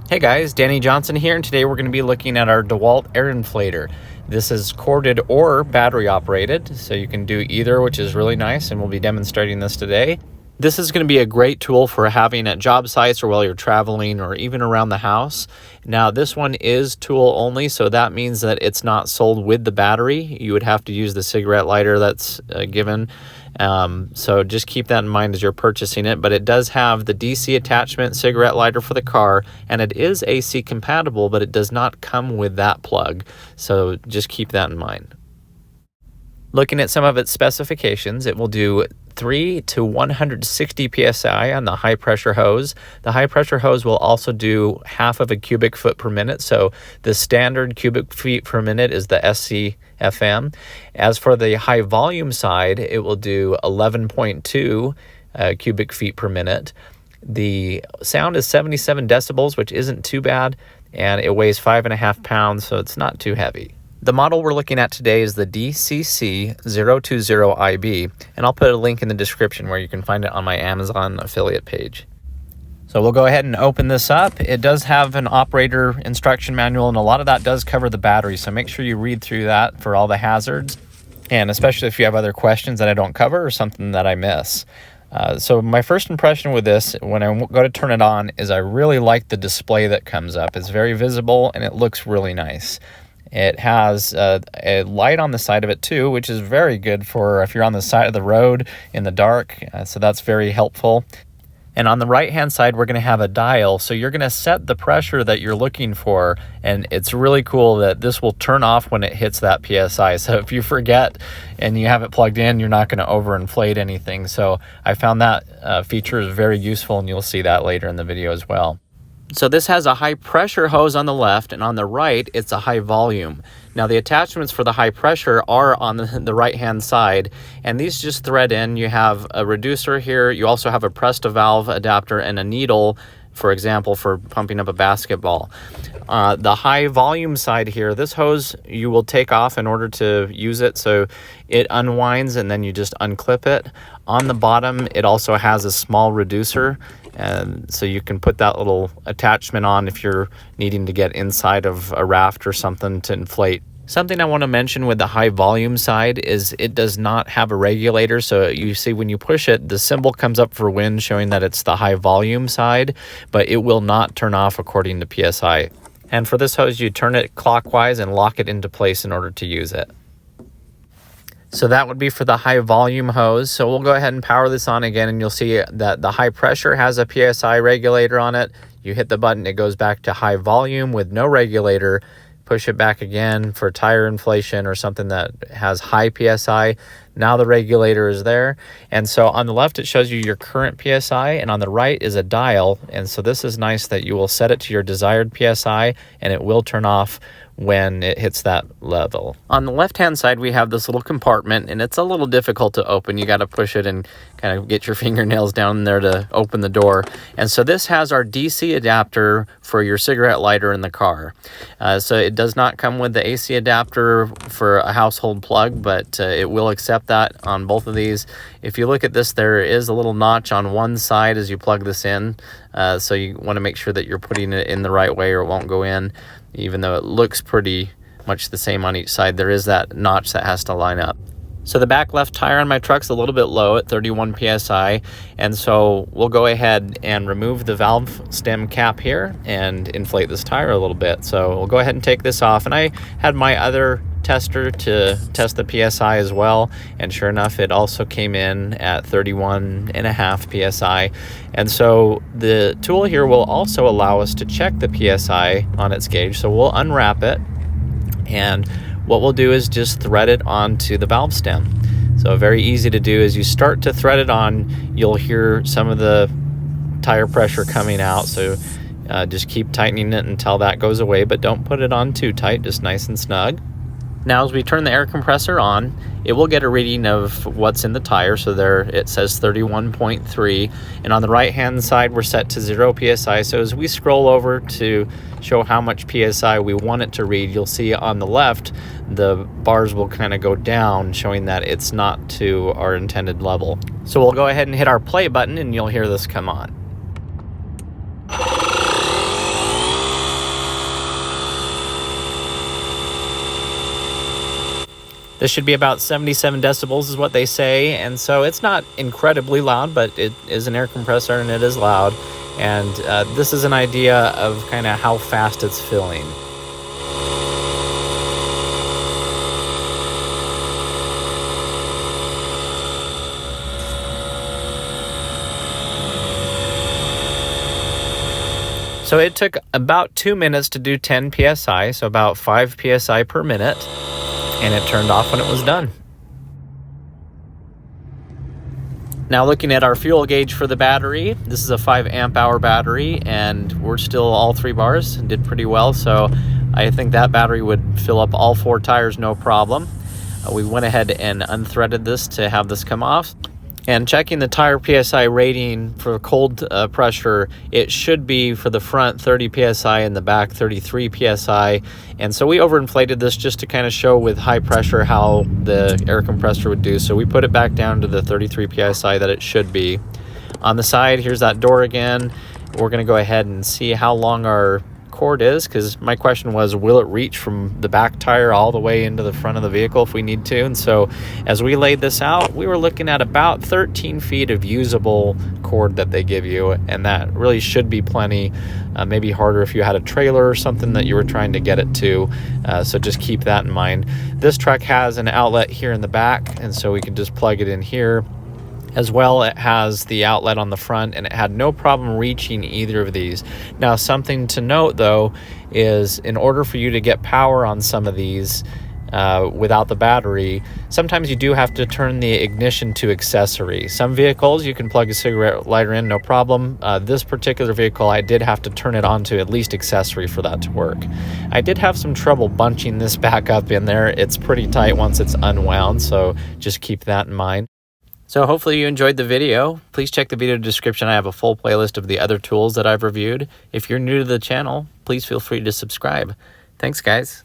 Hey guys, Danny Johnson here, and today we're going to be looking at our DeWalt Air inflator. This is corded or battery operated, so you can do either, which is really nice, and we'll be demonstrating this today. This is going to be a great tool for having at job sites or while you're traveling or even around the house. Now this one is tool only, so that means that it's not sold with the battery. You would have to use the cigarette lighter that's given. So just keep that in mind as you're purchasing it, but it does have the DC attachment cigarette lighter for the car, and it is AC compatible, but it does not come with that plug. So just keep that in mind. Looking at some of its specifications, it will do 3 to 160 psi on the high pressure hose. The high pressure hose will also do half of a cubic foot per minute. So the standard cubic feet per minute is the SCFM. As for the high volume side, it will do 11.2 cubic feet per minute. The sound is 77 decibels, which isn't too bad, and it weighs 5.5 pounds, so it's not too heavy. The model we're looking at today is the DCC020IB, and I'll put a link in the description where you can find it on my Amazon affiliate page. So we'll go ahead and open this up. It does have an operator instruction manual, and a lot of that does cover the battery, so make sure you read through that for all the hazards, and especially if you have other questions that I don't cover or something that I miss. So my first impression with this, when I go to turn it on, is I really like the display that comes up. It's very visible, and it looks really nice. It has a light on the side of it too, which is very good for if you're on the side of the road in the dark, so that's very helpful. And on the right hand side, we're going to have a dial, so you're going to set the pressure that you're looking for, and it's really cool that this will turn off when it hits that PSI. So if you forget and you have it plugged in, you're not going to overinflate anything. So I found that feature is very useful, and you'll see that later in the video as well. So this has a high pressure hose on the left, and on the right it's a high volume. Now the attachments for the high pressure are on the right hand side, and these just thread in. You have a reducer here, you also have a press to valve adapter and a needle, for example, for pumping up a basketball. The high volume side here, this hose you will take off in order to use it, so it unwinds and then you just unclip it. On the bottom it also has a small reducer, and so you can put that little attachment on if you're needing to get inside of a raft or something to inflate. Something I want to mention with the high volume side is it does not have a regulator. So you see when you push it, the symbol comes up for wind, showing that it's the high volume side, but it will not turn off according to PSI. And for this hose, you turn it clockwise and lock it into place in order to use it. So that would be for the high volume hose. So we'll go ahead and power this on again, and you'll see that the high pressure has a PSI regulator on it. You hit the button, it goes back to high volume with no regulator. Push it back again for tire inflation or something that has high PSI. Now the regulator is there. And so on the left, it shows you your current PSI, and on the right is a dial. And so this is nice that you will set it to your desired PSI, and it will turn off when it hits that level. On the left hand side, we have this little compartment, and it's a little difficult to open. You got to push it and kind of get your fingernails down there to open the door. And so this has our DC adapter for your cigarette lighter in the car. So it does not come with the AC adapter for a household plug, but it will accept that on both of these. If you look at this, there is a little notch on one side as you plug this in. So you want to make sure that you're putting it in the right way or it won't go in. Even though it looks pretty much the same on each side, there is that notch that has to line up. So the back left tire on my truck's a little bit low at 31 PSI, and so we'll go ahead and remove the valve stem cap here and inflate this tire a little bit. So we'll go ahead and take this off, and I had my other tester to test the PSI as well, and sure enough it also came in at 31.5 PSI. And so the tool here will also allow us to check the PSI on its gauge. So we'll unwrap it, and what we'll do is just thread it onto the valve stem. So very easy to do. As you start to thread it on, you'll hear some of the tire pressure coming out, so just keep tightening it until that goes away, but don't put it on too tight, just nice and snug. Now as we turn the air compressor on, it will get a reading of what's in the tire. So there it says 31.3, and on the right hand side we're set to 0 PSI. So as we scroll over to show how much PSI we want it to read, you'll see on the left the bars will kind of go down, showing that it's not to our intended level. So we'll go ahead and hit our play button, and you'll hear this come on. This should be about 77 decibels is what they say, and so it's not incredibly loud, but it is an air compressor and it is loud. And this is an idea of kind of how fast it's filling. So it took about 2 minutes to do 10 PSI, so about 5 PSI per minute, and it turned off when it was done. Now looking at our fuel gauge for the battery, this is a 5 amp hour battery, and we're still all 3 bars and did pretty well, so I think that battery would fill up all 4 tires no problem. We went ahead and unthreaded this to have this come off. And checking the tire PSI rating for cold pressure, it should be for the front 30 PSI and the back 33 PSI. And so we overinflated this just to kind of show with high pressure how the air compressor would do. So we put it back down to the 33 PSI that it should be. On the side, here's that door again. We're gonna go ahead and see how long our cord is, because my question was, will it reach from the back tire all the way into the front of the vehicle if we need to? And so as we laid this out, we were looking at about 13 feet of usable cord that they give you, and that really should be plenty. Maybe harder if you had a trailer or something that you were trying to get it to, so just keep that in mind. This truck has an outlet here in the back, and so we can just plug it in here. As well, it has the outlet on the front, and it had no problem reaching either of these. Now, something to note though is, in order for you to get power on some of these without the battery, sometimes you do have to turn the ignition to accessory. Some vehicles you can plug a cigarette lighter in, no problem. This particular vehicle, I did have to turn it on to at least accessory for that to work. I did have some trouble bunching this back up in there. It's pretty tight once it's unwound, so just keep that in mind. So hopefully you enjoyed the video. Please check the video description. I have a full playlist of the other tools that I've reviewed. If you're new to the channel, please feel free to subscribe. Thanks, guys.